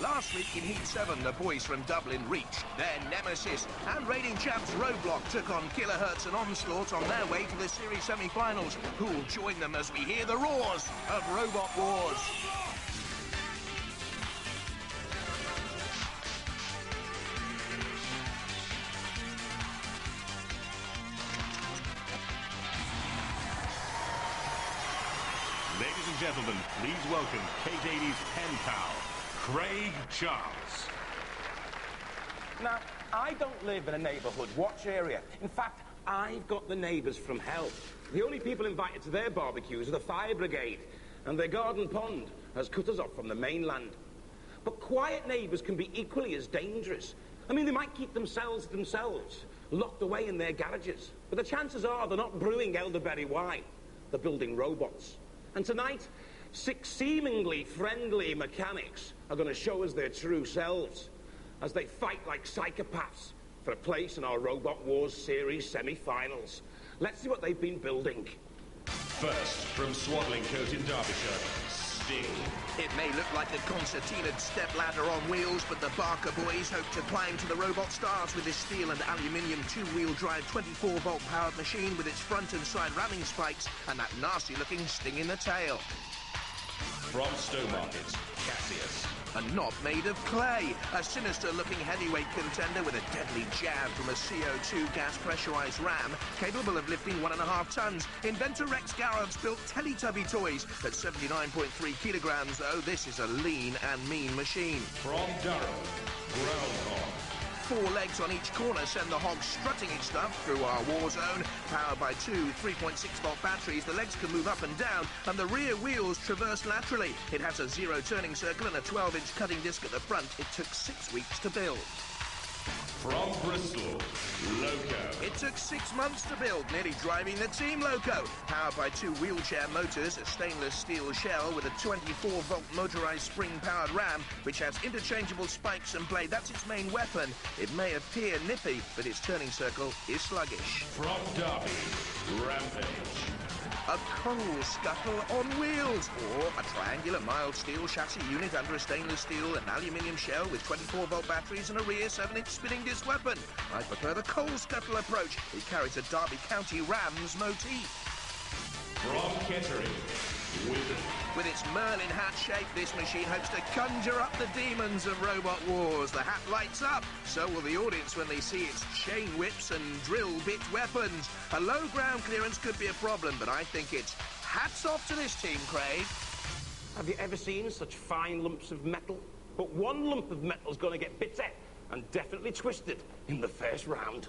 Last week in Heat 7, the boys from Dublin reached their nemesis, and reigning champs Roadblock took on Kilohertz and Onslaught on their way to the series semi-finals. Who'll join them as we hear the roars of Robot Wars? Ladies and gentlemen, please welcome K80's pen pal, Craig Charles. Now, I don't live in a neighbourhood watch area. In fact, I've got the neighbours from hell. The only people invited to their barbecues are the fire brigade, and their garden pond has cut us off from the mainland. But quiet neighbours can be equally as dangerous. I mean, they might keep themselves to themselves, locked away in their garages. But the chances are they're not brewing elderberry wine. They're building robots. And tonight, 6 seemingly friendly mechanics are going to show us their true selves as they fight like psychopaths for a place in our Robot Wars series semi-finals. Let's see what they've been building. First, from Swadlingcote in Derbyshire, Sting. It may look like a concertinaed stepladder on wheels, but the Barker boys hope to climb to the robot stars with this steel and aluminium 2-wheel drive 24-volt powered machine with its front and side ramming spikes and that nasty-looking sting in the tail. From Stowmarket, Cassius. A knob made of clay, a sinister-looking heavyweight contender with a deadly jab from a CO2 gas-pressurized ram capable of lifting 1.5 tons. Inventor Rex Garrett's built Teletubby toys at 79.3 kilograms, though this is a lean and mean machine. From Durham, Groundhog. 4 legs on each corner send the hog strutting its stuff through our war zone. Powered by 2 3.6-volt batteries, the legs can move up and down, and the rear wheels traverse laterally. It has a 0 turning circle and a 12-inch cutting disc at the front. It took 6 weeks to build. From Bristol, Loco. It took 6 months to build, nearly driving the team Loco. Powered by 2 wheelchair motors, a stainless steel shell with a 24-volt motorized spring-powered ram, which has interchangeable spikes and blade. That's its main weapon. It may appear nippy, but its turning circle is sluggish. From Derby, Rampage. A coal scuttle on wheels, or a triangular mild steel chassis unit under a stainless steel and aluminium shell with 24-volt batteries and a rear 7-inch spinning disc weapon. I prefer the coal scuttle approach. It carries a Derby County Rams motif. From Kettering, Wigan. With its Merlin hat shape, this machine hopes to conjure up the demons of Robot Wars. The hat lights up, so will the audience when they see its chain whips and drill bit weapons. A low ground clearance could be a problem, but I think it's hats off to this team, Craig. Have you ever seen such fine lumps of metal? But one lump of metal's going to get bitter and definitely twisted in the first round.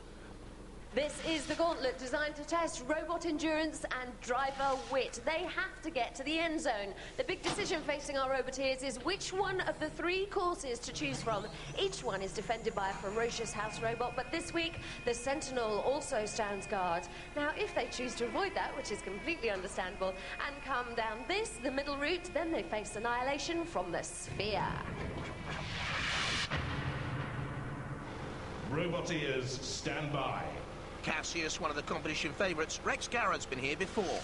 This is the gauntlet designed to test robot endurance and driver wit. They have to get to the end zone. The big decision facing our roboteers is which one of the 3 courses to choose from. Each one is defended by a ferocious house robot, but this week, the Sentinel also stands guard. Now, if they choose to avoid that, which is completely understandable, and come down this, the middle route, then they face annihilation from the Sphere. Roboteers, stand by. Cassius, one of the competition favourites. Rex Garrett's been here before.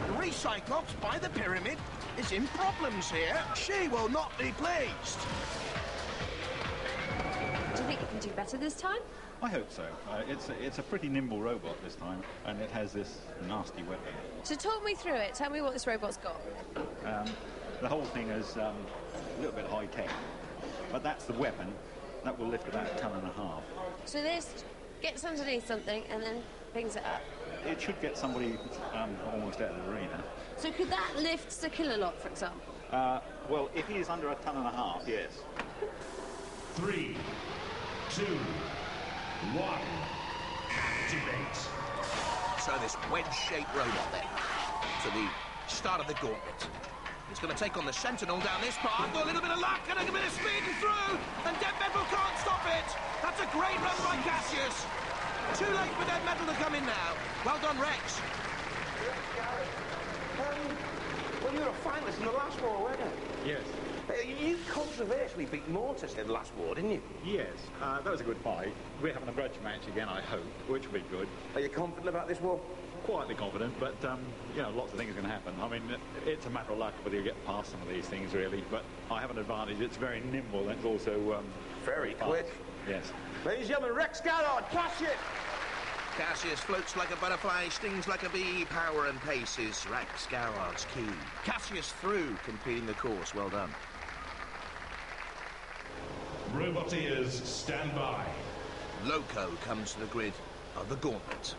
The Recyclops by the pyramid is in problems here. She will not be pleased. Do you think it can do better this time? I hope so. It's a pretty nimble robot this time, and it has this nasty weapon. So talk me through it. Tell me what this robot's got. The whole thing is a little bit high-tech, but that's the weapon. That will lift about 1.5 tons. So this gets underneath something and then pings it up. It should get somebody almost out of the arena. So could that lift Sir Killalot, for example? Well, if he is under 1.5 tons, yes. 3, 2, 1. Activate. So this wedge-shaped robot then, to the start of the gauntlet. It's going to take on the Sentinel down this part. Got a little bit of luck and a bit of speed and through. And Dead Metal can't stop it. That's a great run by Cassius. Too late for Dead Metal to come in now. Well done, Rex. Well, you were a finalist in the last war, weren't you? Yes. You controversially beat Mortis in the last war, didn't you? Yes, that was a good fight. We're having a grudge match again, I hope, which will be good. Are you confident about this war? quietly confident, but, you know, lots of things are going to happen. I mean, it's a matter of luck whether you get past some of these things, really, but I have an advantage. It's very nimble, and it's also... very quick. Yes. Ladies and gentlemen, Rex Gallard, Cassius! Cassius floats like a butterfly, stings like a bee, power and pace is Rex Gallard's key. Cassius through, completing the course. Well done. Roboteers, stand by. Loco comes to the grid of the gauntlet.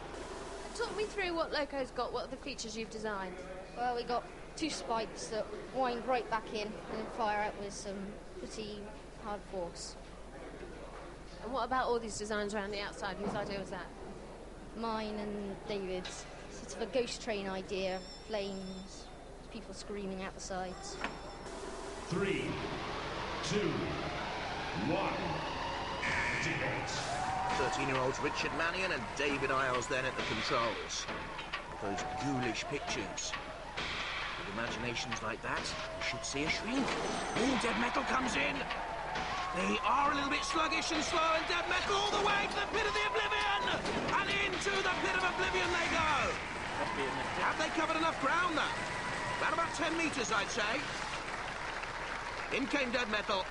Talk me through what Loco's got, what are the features you've designed? Well, we got 2 spikes that wind right back in and then fire out with some pretty hard force. And what about all these designs around the outside? Whose idea was that? Mine and David's. Sort of a ghost train idea, flames, people screaming out the sides. 3, 2, 1. Activate. 13-year-olds Richard Mannion and David Isles then at the controls. Those ghoulish pictures. With imaginations like that, you should see a shrink. Ooh, Dead Metal comes in. They are a little bit sluggish and slow, and Dead Metal all the way to the pit of the Oblivion! And into the pit of Oblivion they go! Have they covered enough ground, though? Around about 10 metres, I'd say. In came Dead Metal.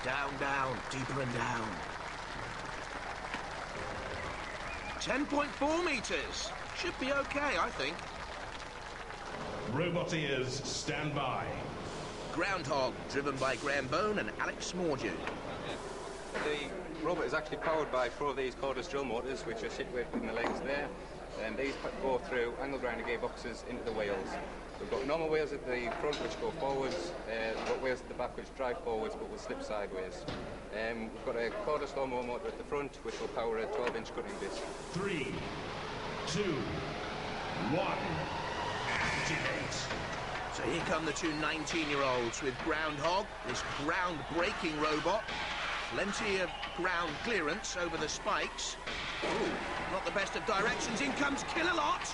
Down, down, deeper and down. 10.4 metres. Should be okay, I think. Roboteers, stand by. Groundhog, driven by Graham Bone and Alex Smordew. The robot is actually powered by 4 of these cordless drill motors, which are situated in the legs there. And these go through angle grinder gearboxes into the wheels. We've got normal wheels at the front which go forwards, we've got wheels at the back which drive forwards but will slip sideways. We've got a cordless lawnmower motor at the front which will power a 12-inch cutting disc. 3, 2, 1. Activate. So here come the 2 19-year-olds with Groundhog, this ground-breaking robot. Plenty of ground clearance over the spikes. Ooh, not the best of directions. In comes Killalot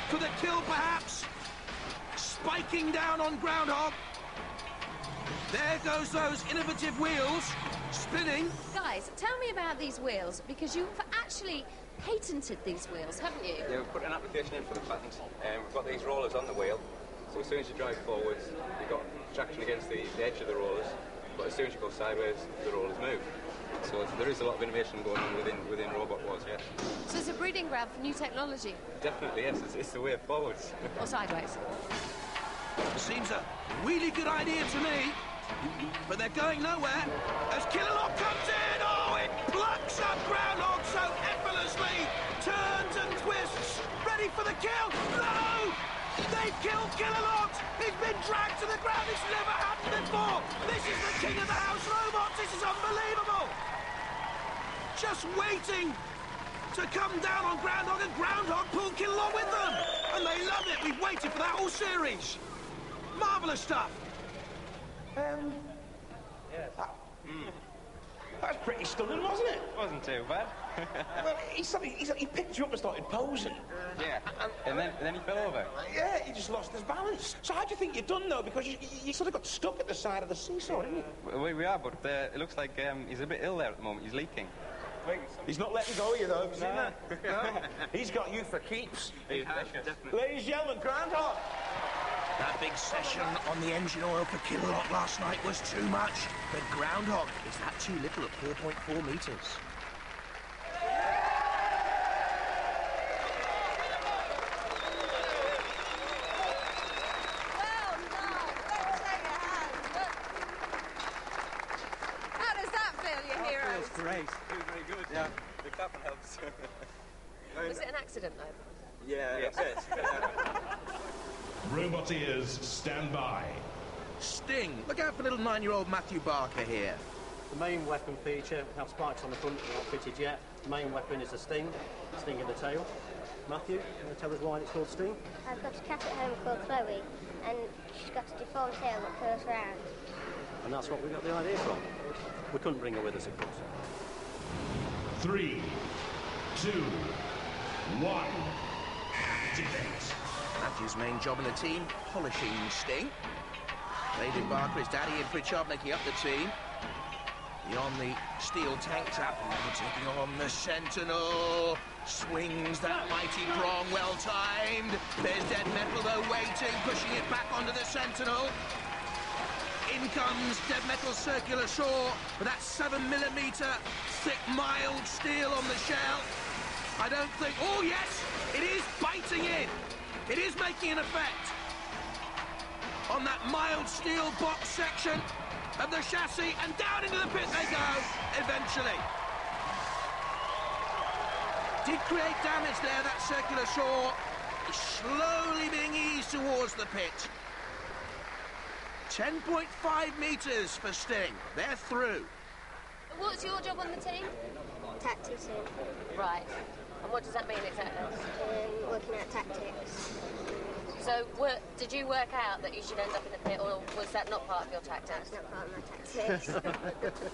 for the kill, perhaps. Spiking down on Groundhog. There goes those innovative wheels, spinning. Guys, tell me about these wheels, because you've actually patented these wheels, haven't you? Yeah, we've put an application in for the patent. We've got these rollers on the wheel, so as soon as you drive forwards, you've got traction against the edge of the rollers, but as soon as you go sideways, the rollers move. So there is a lot of innovation going on within RWars, yes. So it's a breeding ground for new technology? Definitely, yes. It's the way forwards. Or sideways? Seems a really good idea to me, but they're going nowhere. As Killalot comes in, oh, it plucks up Groundhog so effortlessly, turns and twists, ready for the kill. No! They've killed Killalot! He's been dragged to the ground. This never happened before. This is the king of the house robots. This is unbelievable. Just waiting to come down on Groundhog, and Groundhog pulled Killalot with them. And they love it. We've waited for that whole series. Marvellous stuff. That was pretty stunning, wasn't it? Wasn't too bad. Well, he picked you up and started posing. Yeah, and then he fell over. Yeah, he just lost his balance. So how do you think you're done, though? Because you sort of got stuck at the side of the seesaw, didn't you? We are, but it looks like he's a bit ill there at the moment. He's leaking. He's not letting go of you, though. Have you seen that? No. He's got you for keeps. He has, definitely. Ladies and gentlemen, Groundhog. That big session on the engine oil for Killalot last night was too much. But Groundhog, is that too little at 4.4 metres? Well done. Let's shake your hands. How does that feel, you heroes? Feels great. Feels very good. Yeah, the clapping helps. Was it an accident, though? Yeah, yes. Roboteers, stand by. Sting. Look out for little 9-year-old Matthew Barker here. The main weapon feature, have spikes on the front, they're not fitted yet. The main weapon is a sting in the tail. Matthew, you want to tell us why it's called Sting? I've got a cat at home called Chloe, and she's got a deformed tail that curls round. And that's what we got the idea from. We couldn't bring her with us, of course. 3, 2, 1. Activate. Matthew's main job in the team, polishing Sting. David Barker, his daddy, and Pritchard making up the team. beyond the steel tank trap, and taking on the Sentinel. Swings that mighty prong, well timed. There's Dead Metal though waiting, pushing it back onto the Sentinel. In comes Dead Metal circular saw with that 7mm thick mild steel on the shell. I don't think, oh yes, it is biting in. It is making an effect on that mild steel box section of the chassis, and down into the pit they go eventually. Did create damage there, that circular saw. It's slowly being eased towards the pit. 10.5 metres for Sting. They're through. What's your job on the team? Tactics. Right. And what does that mean exactly? Working out tactics. So, did you work out that you should end up in the pit, or was that not part of your tactics? That's not part of my tactics.